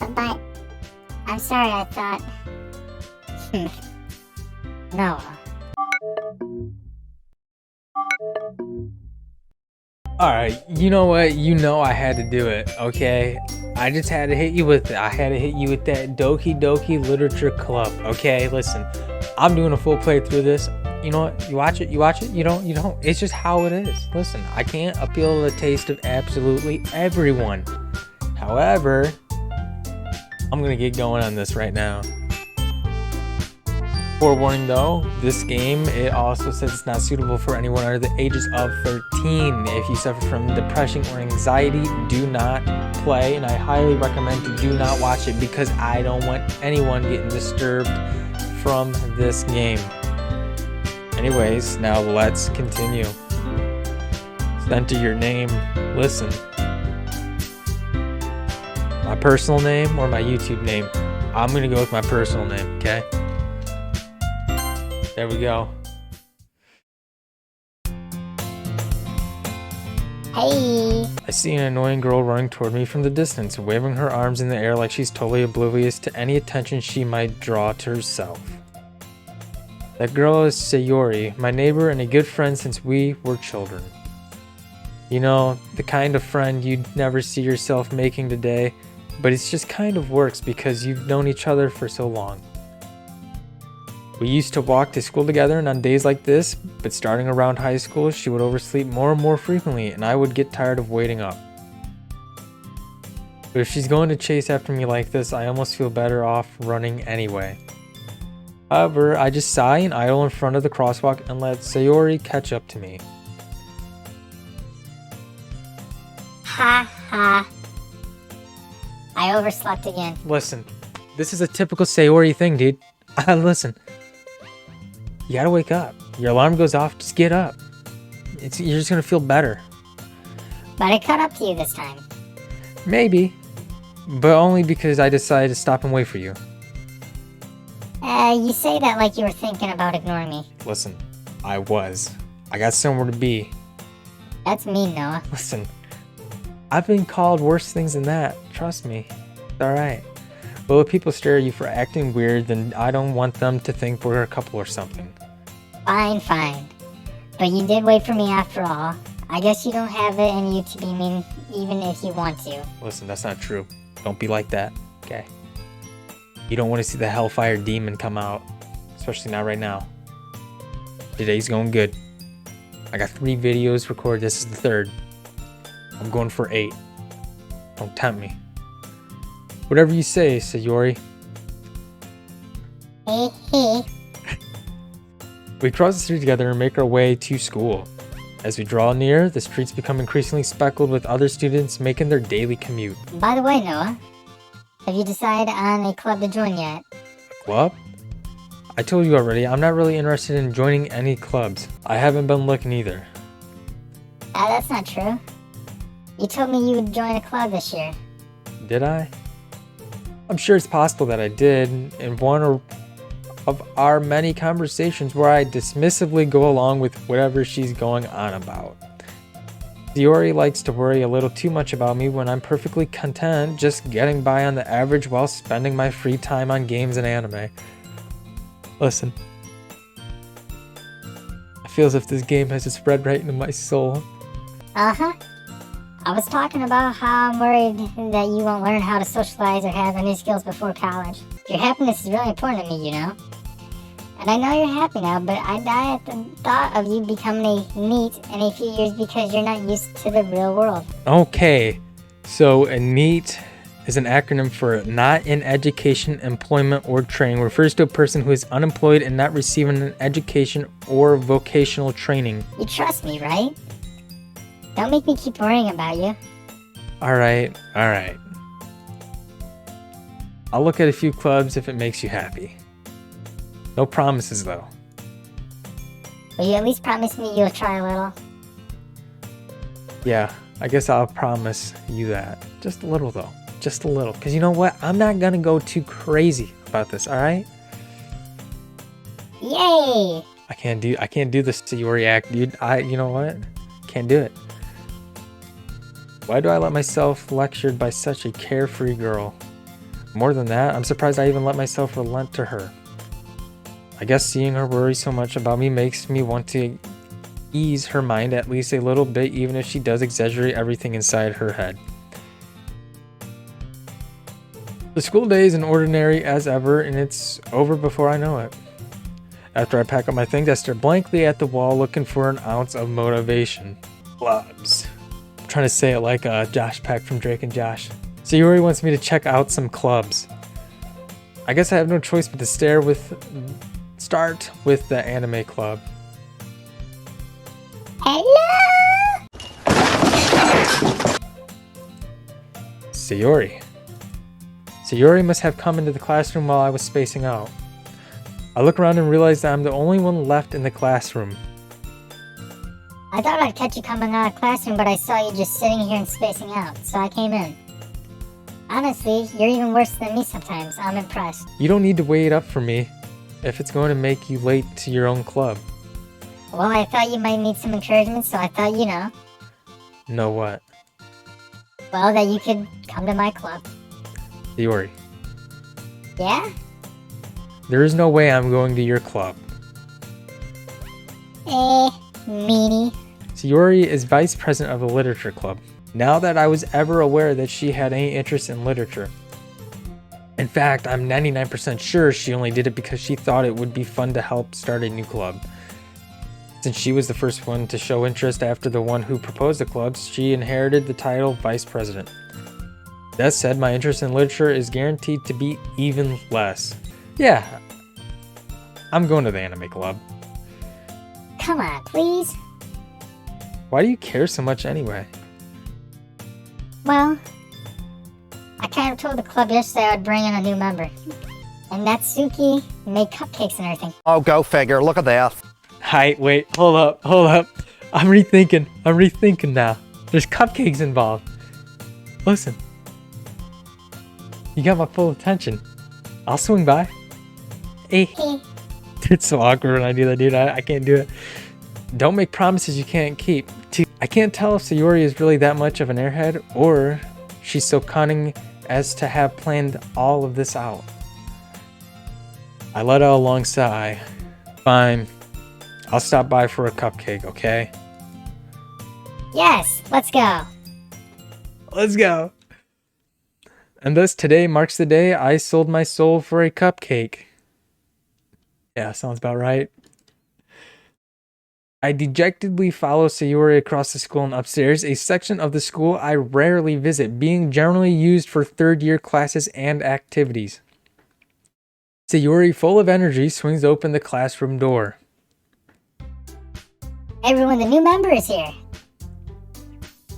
But I'm sorry, I thought... No. Alright, you know what? You know I had to do it, okay? I just had to hit you with it. I had to hit you with that Doki Doki Literature Club, okay? Listen, I'm doing a full playthrough of this. You know what? You watch it, you don't. It's just how it is. Listen, I can't appeal to the taste of absolutely everyone. However, I'm gonna get going on this right now. Forewarning though, this game, it also says it's not suitable for anyone under the ages of 13. If you suffer from depression or anxiety, do not play, and I highly recommend you do not watch it because I don't want anyone getting disturbed from this game. Anyways, now let's continue. Enter your name. Listen. My personal name or my YouTube name? I'm gonna go with my personal name, okay? There we go. Hey! I see an annoying girl running toward me from the distance, waving her arms in the air like she's totally oblivious to any attention she might draw to herself. That girl is Sayori, my neighbor and a good friend since we were children. You know, the kind of friend you'd never see yourself making today, but it just kind of works because you've known each other for so long. We used to walk to school together, and on days like this, but starting around high school, she would oversleep more and more frequently, and I would get tired of waiting up. But if she's going to chase after me like this, I almost feel better off running anyway. However, I just sigh and idle in front of the crosswalk and let Sayori catch up to me. Ha ha. I overslept again. Listen, this is a typical Sayori thing, dude. Listen. You gotta wake up. Your alarm goes off, just get up. You're just gonna feel better. But I caught up to you this time. Maybe. But only because I decided to stop and wait for you. You say that like you were thinking about ignoring me. Listen, I was. I got somewhere to be. That's mean, Noah. Listen, I've been called worse things than that. Trust me. It's alright. But if people stare at you for acting weird, then I don't want them to think we're a couple or something. Fine, fine. But you did wait for me after all. I guess you don't have it in you to be mean even if you want to. Listen, that's not true. Don't be like that, okay? You don't want to see the Hellfire Demon come out. Especially not right now. Today's going good. I got 3 videos recorded. This is the 3rd. I'm going for 8. Don't tempt me. Whatever you say, Sayori. Hee. We cross the street together and make our way to school. As we draw near, the streets become increasingly speckled with other students making their daily commute. By the way, Noah, have you decided on a club to join yet? Club? I told you already, I'm not really interested in joining any clubs. I haven't been looking either. That's not true. You told me you would join a club this year. Did I? I'm sure it's possible that I did, in one of our many conversations where I dismissively go along with whatever she's going on about. Yuri likes to worry a little too much about me when I'm perfectly content just getting by on the average while spending my free time on games and anime. Listen, I feel as if this game has just spread right into my soul. Uh-huh. I was talking about how I'm worried that you won't learn how to socialize or have any skills before college. Your happiness is really important to me, you know? And I know you're happy now, but I die at the thought of you becoming a NEET in a few years because you're not used to the real world. Okay, so a NEET is an acronym for Not in Education, Employment, or Training. It refers to a person who is unemployed and not receiving an education or vocational training. You trust me, right? Don't make me keep worrying about you. Alright. I'll look at a few clubs if it makes you happy. No promises though. Will you at least promise me you'll try a little? Yeah, I guess I'll promise you that. Just a little though. Just a little. Because you know what? I'm not gonna go too crazy about this, alright? Yay! I can't do this Sayori act, dude. You know what? Can't do it. Why do I let myself lectured by such a carefree girl? More than that, I'm surprised I even let myself relent to her. I guess seeing her worry so much about me makes me want to ease her mind at least a little bit, even if she does exaggerate everything inside her head. The school day is an ordinary as ever, and it's over before I know it. After I pack up my things, I stare blankly at the wall looking for an ounce of motivation. Clubs. I'm trying to say it like Josh Peck from Drake and Josh. Sayori wants me to check out some clubs. I guess I have no choice but to start with the anime club. Hello? Sayori. Sayori must have come into the classroom while I was spacing out. I look around and realize that I'm the only one left in the classroom. I thought I'd catch you coming out of classroom, but I saw you just sitting here and spacing out, so I came in. Honestly, you're even worse than me sometimes. I'm impressed. You don't need to wait up for me if it's going to make you late to your own club. Well, I thought you might need some encouragement, so I thought, Know what? well, that you could come to my club. Yuri. Yeah? There is no way I'm going to your club. Meanie. Sayori is vice president of the literature club. Now that I was ever aware that she had any interest in literature. In fact, I'm 99% sure she only did it because she thought it would be fun to help start a new club. Since she was the first one to show interest after the one who proposed the clubs, she inherited the title vice president. That said, my interest in literature is guaranteed to be even less. Yeah, I'm going to the anime club. Come on, please. Why do you care so much anyway? Well, I kind of told the club yesterday I would bring in a new member. And Natsuki made cupcakes and everything. Oh, go figure. Look at that. Hi, wait, hold up. I'm rethinking now. There's cupcakes involved. Listen. You got my full attention. I'll swing by. Hey. It's so awkward when I do that, dude. I can't do it. Don't make promises you can't keep. I can't tell if Sayori is really that much of an airhead, or she's so cunning as to have planned all of this out. I let out a long sigh. Fine. I'll stop by for a cupcake, okay? Yes, let's go. Let's go. And thus today marks the day I sold my soul for a cupcake. Yeah, sounds about right. I dejectedly follow Sayori across the school and upstairs, a section of the school I rarely visit, being generally used for third-year classes and activities. Sayori, full of energy, swings open the classroom door. Everyone, the new member is here.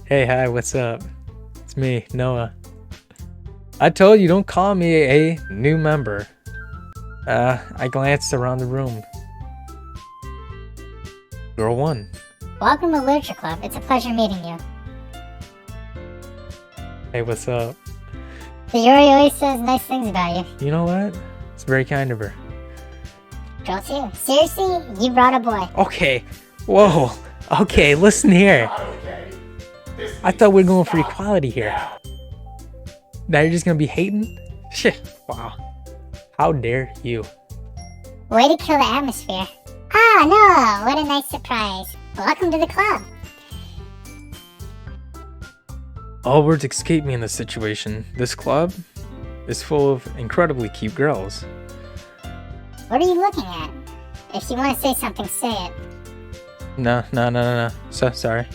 Hey, hi, what's up? It's me, Noah. I told you, don't call me a new member. I glanced around the room. Girl 1. Welcome to Literature Club. It's a pleasure meeting you. Hey, what's up? Yuri always says nice things about you. You know what? It's very kind of her. Girl 2. Seriously? You brought a boy. Okay. Whoa. Okay, listen here. I thought we were going for equality here. Now you're just gonna be hating? Shit. Wow. How dare you? Way to kill the atmosphere. Ah, no! What a nice surprise. Welcome to the club. All words escape me in this situation. This club is full of incredibly cute girls. What are you looking at? If you want to say something, say it. No. So sorry.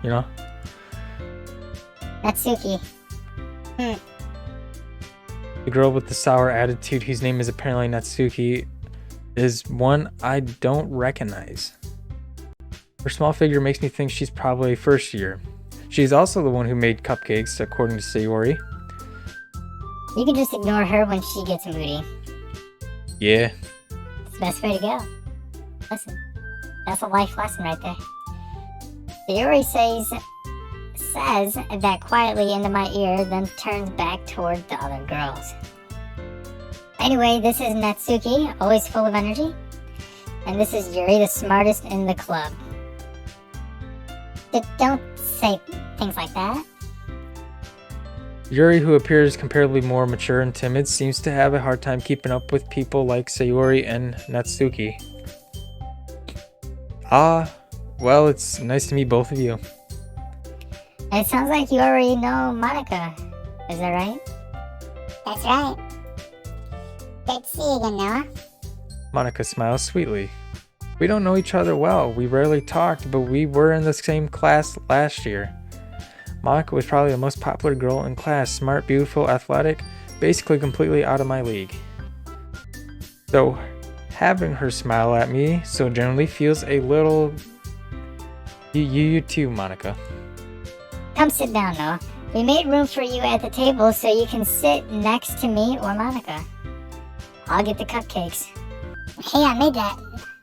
You know? Natsuki. The girl with the sour attitude, whose name is apparently Natsuki, is one I don't recognize. Her small figure makes me think she's probably first year. She's also the one who made cupcakes, according to Sayori. You can just ignore her when she gets moody. Yeah. It's the best way to go. Listen, that's a life lesson right there. Sayori says that quietly into my ear, then turns back toward the other girls. Anyway, this is Natsuki, always full of energy. And this is Yuri, the smartest in the club. Don't say things like that. Yuri, who appears comparatively more mature and timid, seems to have a hard time keeping up with people like Sayori and Natsuki. Well, it's nice to meet both of you. It sounds like you already know Monika. Is that right? That's right. Good to see you again, Noah. Monika smiles sweetly. We don't know each other well. We rarely talked, but we were in the same class last year. Monika was probably the most popular girl in class. Smart, beautiful, athletic, basically completely out of my league. So, having her smile at me so generally feels a little... You too, Monika. Come sit down, Noah. We made room for you at the table so you can sit next to me or Monika. I'll get the cupcakes. Hey, I made that.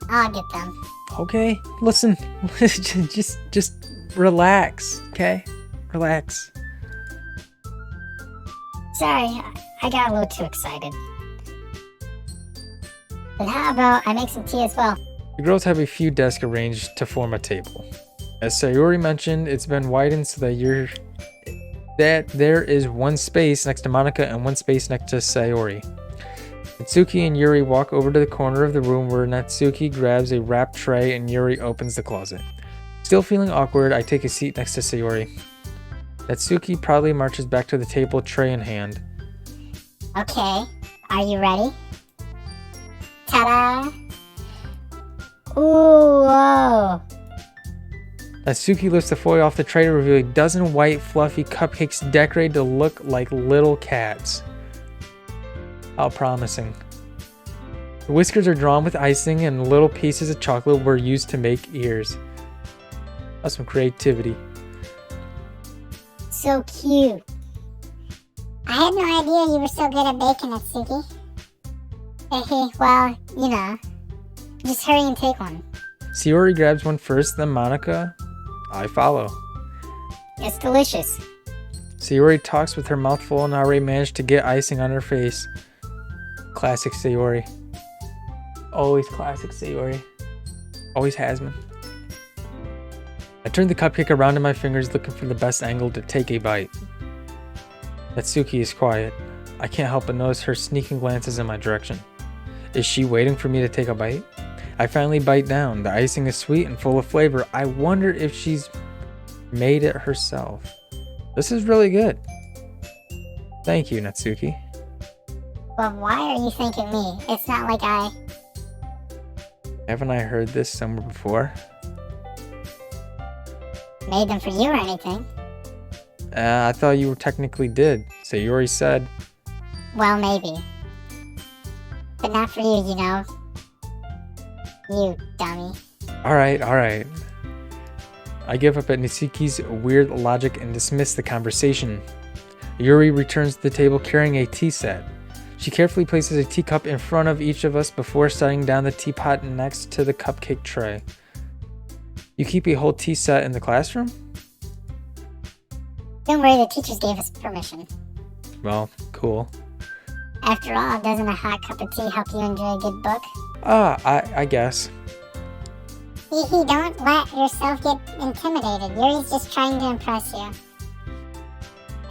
I'll get them. Okay, listen, just relax, okay? Relax. Sorry, I got a little too excited. But how about I make some tea as well? The girls have a few desks arranged to form a table. As Sayori mentioned, it's been widened so that there is one space next to Monika and one space next to Sayori. Natsuki and Yuri walk over to the corner of the room where Natsuki grabs a wrapped tray and Yuri opens the closet. Still feeling awkward, I take a seat next to Sayori. Natsuki proudly marches back to the table, tray in hand. Okay, are you ready? Ta-da! Ooh, whoa. Natsuki lifts the foil off the tray to reveal a dozen white, fluffy cupcakes decorated to look like little cats. How promising. The whiskers are drawn with icing and little pieces of chocolate were used to make ears. That's some creativity. So cute. I had no idea you were so good at baking, Natsuki. Well, you know. Just hurry and take one. Sayori grabs one first, then Monika. I follow. It's delicious. Sayori talks with her mouth full and already managed to get icing on her face. Classic Sayori. Always classic Sayori. Always has been. I turn the cupcake around in my fingers looking for the best angle to take a bite. Natsuki is quiet. I can't help but notice her sneaking glances in my direction. Is she waiting for me to take a bite? I finally bite down. The icing is sweet and full of flavor. I wonder if she's made it herself. This is really good. Thank you, Natsuki. Well, why are you thanking me? It's not like I... Haven't I heard this somewhere before? made them for you or anything. I thought you technically did. Sayori said. Well, maybe. But not for you, you know. You dummy. Alright. I give up at Natsuki's weird logic and dismiss the conversation. Yuri returns to the table carrying a tea set. She carefully places a teacup in front of each of us before setting down the teapot next to the cupcake tray. You keep a whole tea set in the classroom? Don't worry, the teachers gave us permission. Well, cool. After all, doesn't a hot cup of tea help you enjoy a good book? I guess. Don't let yourself get intimidated. Yuri's just trying to impress you.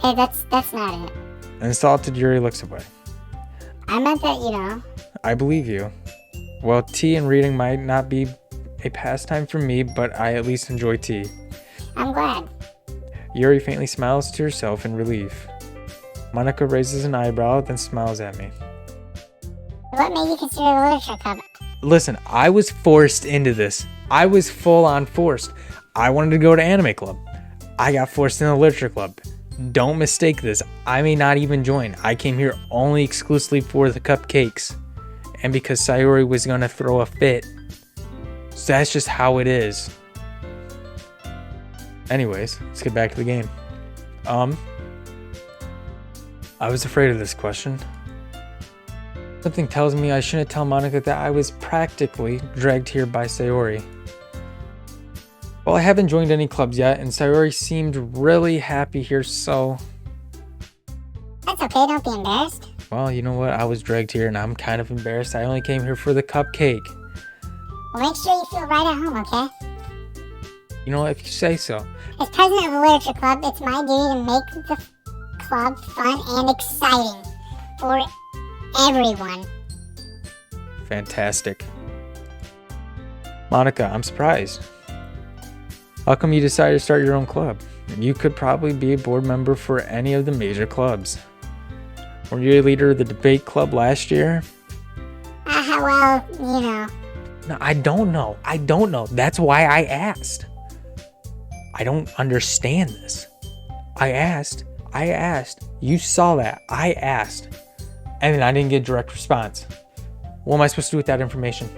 Hey, that's not it. Insulted Yuri looks away. I meant that, you know. I believe you. Well, tea and reading might not be a pastime for me, but I at least enjoy tea. I'm glad. Yuri faintly smiles to herself in relief. Monika raises an eyebrow, then smiles at me. What made you consider the literature club? Listen, I was forced into this. I was full on forced. I wanted to go to anime club. I got forced in the literature club. Don't mistake this. I may not even join. I came here only exclusively for the cupcakes. And because Sayori was gonna throw a fit. So that's just how it is. Anyways, let's get back to the game. I was afraid of this question. Something tells me I shouldn't tell Monika that I was practically dragged here by Sayori. Well, I haven't joined any clubs yet, and Sayori seemed really happy here, so... That's okay, don't be embarrassed. Well, you know what? I was dragged here, and I'm kind of embarrassed. I only came here for the cupcake. Well, make sure you feel right at home, okay? You know what? If you say so. As president of the literature club, it's my duty to make the club fun and exciting for everyone. Fantastic. Monika, I'm surprised. How come you decided to start your own club? You could probably be a board member for any of the major clubs. Were you a leader of the debate club last year? Well, you know. No, I don't know. That's why I asked. I don't understand this. I asked. You saw that. I asked. And then I didn't get a direct response. What am I supposed to do with that information?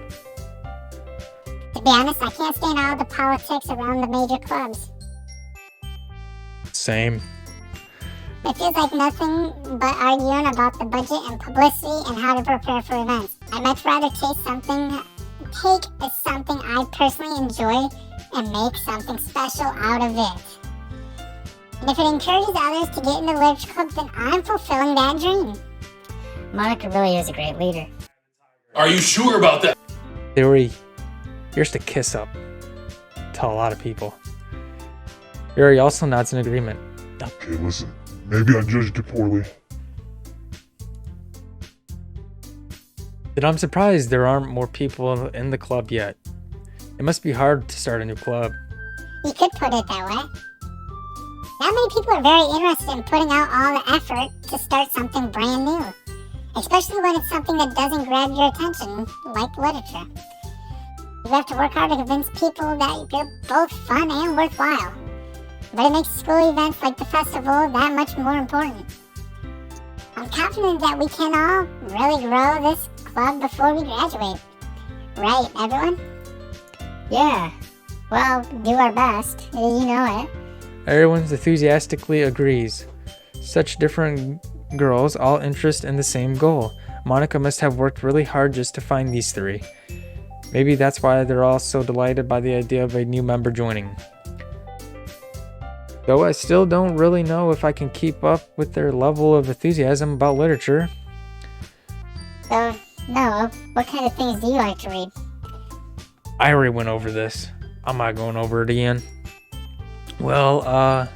To be honest, I can't stand all the politics around the major clubs. Same. It feels like nothing but arguing about the budget and publicity and how to prepare for events. I'd much rather take something I personally enjoy and make something special out of it. And if it encourages others to get in the literature club, then I'm fulfilling that dream. Monika really is a great leader. Are you sure about that? Yuri, you're just a kiss up to a lot of people. Yuri also nods in agreement. Okay, listen. Maybe I judged it poorly. But I'm surprised there aren't more people in the club yet. It must be hard to start a new club. You could put it that way. Not many people are very interested in putting out all the effort to start something brand new. Especially when it's something that doesn't grab your attention, like literature. You have to work hard to convince people that you're both fun and worthwhile. But it makes school events like the festival that much more important. I'm confident that we can all really grow this club before we graduate. Right, everyone? Yeah. Well, do our best. You know it. Everyone enthusiastically agrees. Such different girls, all interest in the same goal. Monika must have worked really hard just to find these three. Maybe that's why they're all so delighted by the idea of a new member joining. Though I still don't really know if I can keep up with their level of enthusiasm about literature. So, Noah, what kind of things do you like to read? I already went over this. I'm not going over it again. Well,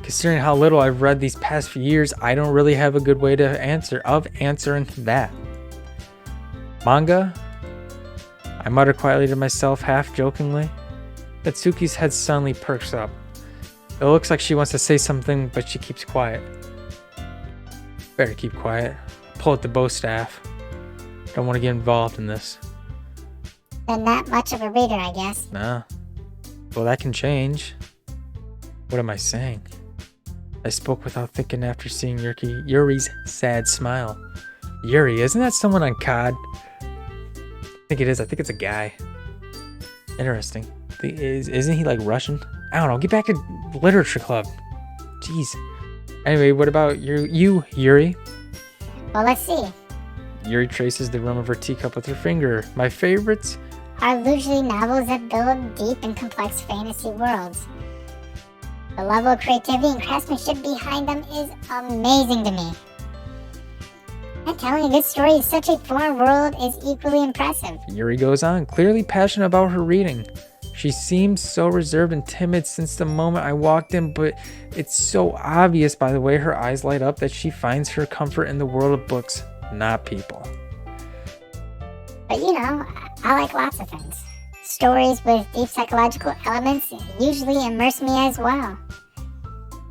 considering how little I've read these past few years, I don't really have a good way to answering that. Manga? I mutter quietly to myself, half jokingly. Natsuki's head suddenly perks up. It looks like she wants to say something, but she keeps quiet. Better keep quiet. Pull out the bow staff. Don't want to get involved in this. Then not much of a reader, I guess. Nah. Well, that can change. What am I saying? I spoke without thinking after seeing Yuri's sad smile. Yuri, isn't that someone on COD? I think it is. I think it's a guy. Interesting. Isn't he like Russian? I don't know. Get back to literature club. Jeez. Anyway, what about you, Yuri? Well, let's see. Yuri traces the rim of her teacup with her finger. My favorites Are usually novels that build deep and complex fantasy worlds. The level of creativity and craftsmanship behind them is amazing to me. And telling a good story in such a foreign world is equally impressive. Yuri goes on, clearly passionate about her reading. She seems so reserved and timid since the moment I walked in, but it's so obvious by the way her eyes light up that she finds her comfort in the world of books, not people. But you know, I like lots of things. Stories with deep psychological elements usually immerse me as well.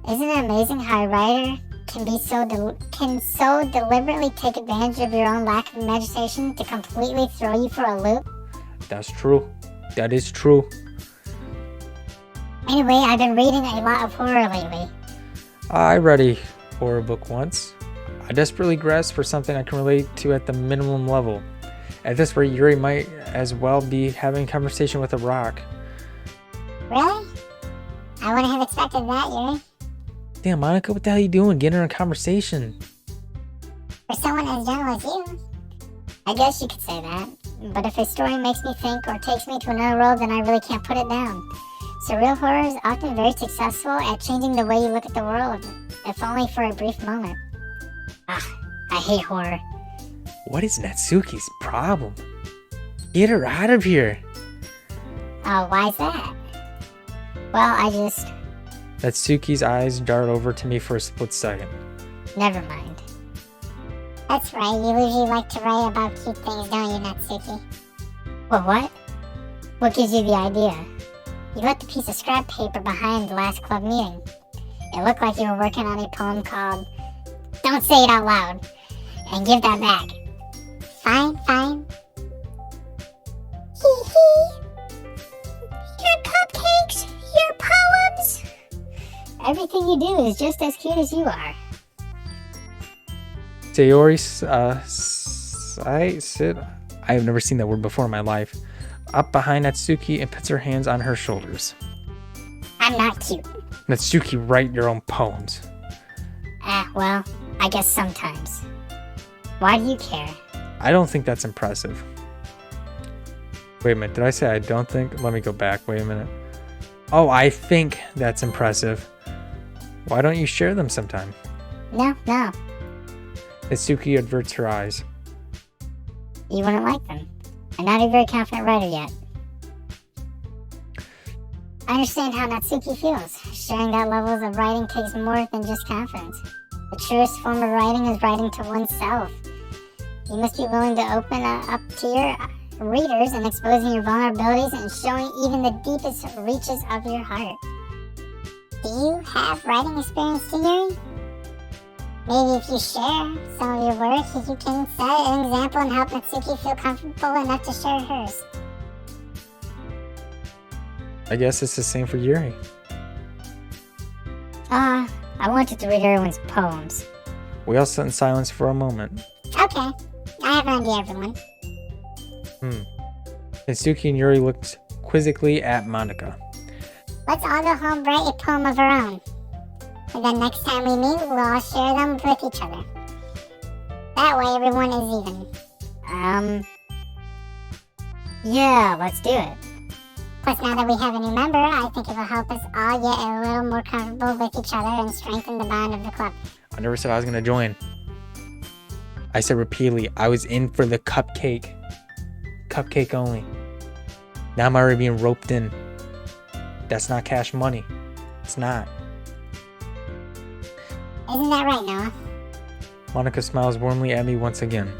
Isn't it amazing how a writer can so deliberately take advantage of your own lack of imagination to completely throw you for a loop? That's true. That is true. Anyway, I've been reading a lot of horror lately. I read a horror book once. I desperately grasped for something I can relate to at the minimum level. At this rate, Yuri might as well be having a conversation with a rock. Really? I wouldn't have expected that, Yuri. Damn, Monika, what the hell are you doing? Get her in a conversation. For someone as gentle as you. I guess you could say that. But if a story makes me think or takes me to another world, then I really can't put it down. Surreal horror is often very successful at changing the way you look at the world, if only for a brief moment. I hate horror. What is Natsuki's problem? Get her out of here. Oh, why's that? Well, Natsuki's eyes dart over to me for a split second. Never mind. That's right, you usually like to write about cute things, don't you, Natsuki? Well, what? What gives you the idea? You left a piece of scrap paper behind the last club meeting. It looked like you were working on a poem called Don't Say It Out Loud, and give that back. Fine. Hee hee. Your cupcakes, your poems. Everything you do is just as cute as you are. Sayori, I have never seen that word before in my life, up behind Natsuki and puts her hands on her shoulders. I'm not cute. Natsuki, write your own poems. Well, I guess sometimes. Why do you care? I don't think that's impressive. Wait a minute, did I say I don't think? Let me go back, wait a minute. Oh, I think that's impressive. Why don't you share them sometime? No. Natsuki averts her eyes. You wouldn't like them. I'm not a very confident writer yet. I understand how Natsuki feels. Sharing that levels of writing takes more than just confidence. The truest form of writing is writing to oneself. You must be willing to open up to your readers and exposing your vulnerabilities and showing even the deepest reaches of your heart. Do you have writing experience, Yuri? Maybe if you share some of your work, you can set an example and help Natsuki feel comfortable enough to share hers. I guess it's the same for Yuri. I wanted to read everyone's poems. We all sat in silence for a moment. Okay, I have an idea, everyone. Natsuki and Yuri looked quizzically at Monika. Let's all go home, write a poem of our own. And then next time we meet, we'll all share them with each other. That way everyone is even. Yeah, let's do it. Plus, now that we have a new member, I think it will help us all get a little more comfortable with each other and strengthen the bond of the club. I never said I was going to join. I said repeatedly, I was in for the cupcake. Cupcake only. Now I'm already being roped in. That's not cash money. It's not. Isn't that right, Noah? Monika smiles warmly at me once again.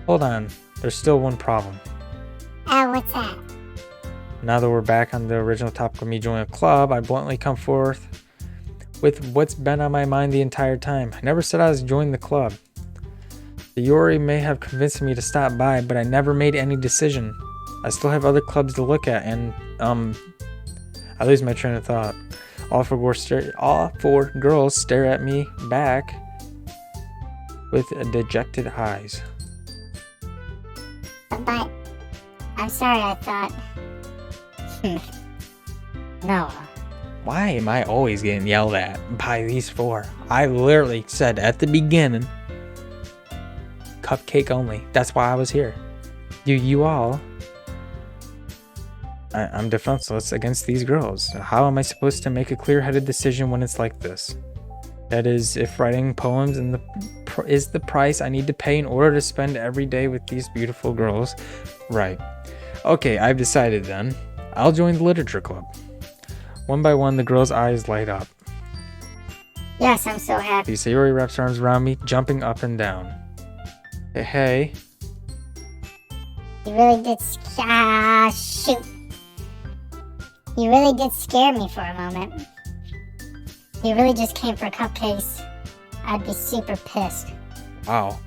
Hold on, there's still one problem. Oh, what's that? Now that we're back on the original topic of me joining a club, I bluntly come forth with what's been on my mind the entire time. I never said I was joining the club. Yuri may have convinced me to stop by, but I never made any decision. I still have other clubs to look at, and I lose my train of thought. All four girls stare at me back with dejected eyes. But I'm sorry, I thought... Noah. Why am I always getting yelled at by these four? I literally said at the beginning, cupcake only. That's why I was here. You all... I'm defenseless against these girls. How am I supposed to make a clear-headed decision when it's like this? That is, if writing poems is the price I need to pay in order to spend every day with these beautiful girls. Right. Okay, I've decided then. I'll join the literature club. One by one, the girls' eyes light up. Yes, I'm so happy. Sayori wraps her arms around me, jumping up and down. Hey. you really did shoot. You really did scare me for a moment. You really just came for cupcakes. I'd be super pissed. Wow.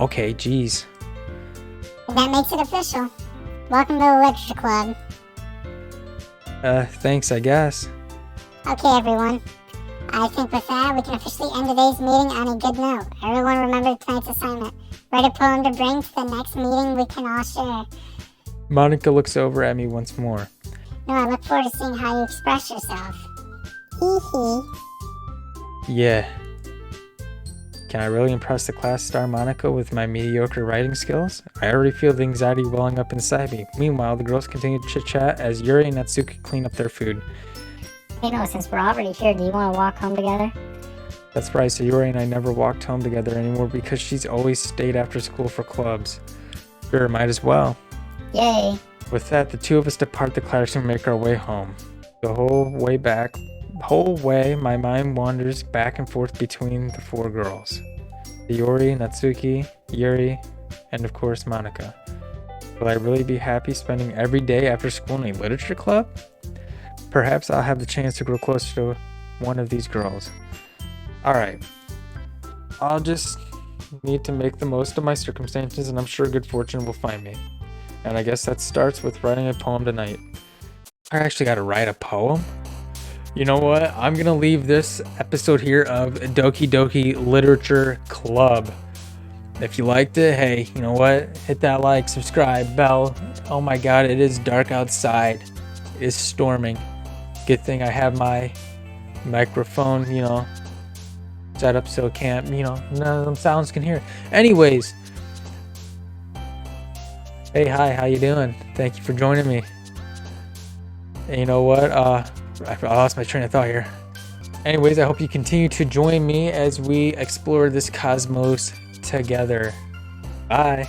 Okay, geez. That makes it official. Welcome to the literature club. Thanks, I guess. Okay, everyone. I think with that, we can officially end today's meeting on a good note. Everyone remember tonight's assignment. Write a poem to bring to the next meeting we can all share. Monika looks over at me once more. No, I look forward to seeing how you express yourself. Hee hee. Yeah. Can I really impress the class star Monika with my mediocre writing skills? I already feel the anxiety welling up inside me. Meanwhile, the girls continue to chit-chat as Yuri and Natsuki clean up their food. Hey, no, since we're already here, do you want to walk home together? That's right, so Yuri and I never walked home together anymore because she's always stayed after school for clubs. Sure, might as well. Yay. With that, the two of us depart the classroom and make our way home. The whole way back, whole way, my mind wanders back and forth between the 4 girls. Sayori, Natsuki, Yuri, and of course Monika. Will I really be happy spending every day after school in a literature club? Perhaps I'll have the chance to grow closer to one of these girls. Alright. I'll just need to make the most of my circumstances, and I'm sure good fortune will find me. And I guess that starts with writing a poem tonight. I actually gotta write a poem? You know what? I'm gonna leave this episode here of Doki Doki Literature Club. If you liked it, hey, you know what? Hit that like, subscribe, bell. Oh my god, it is dark outside. It is storming. Good thing I have my microphone, set up so it can't, none of them sounds can hear. Anyways. Hey, hi, how you doing? Thank you for joining me. And you know what? I lost my train of thought here. Anyways, I hope you continue to join me as we explore this cosmos together. Bye.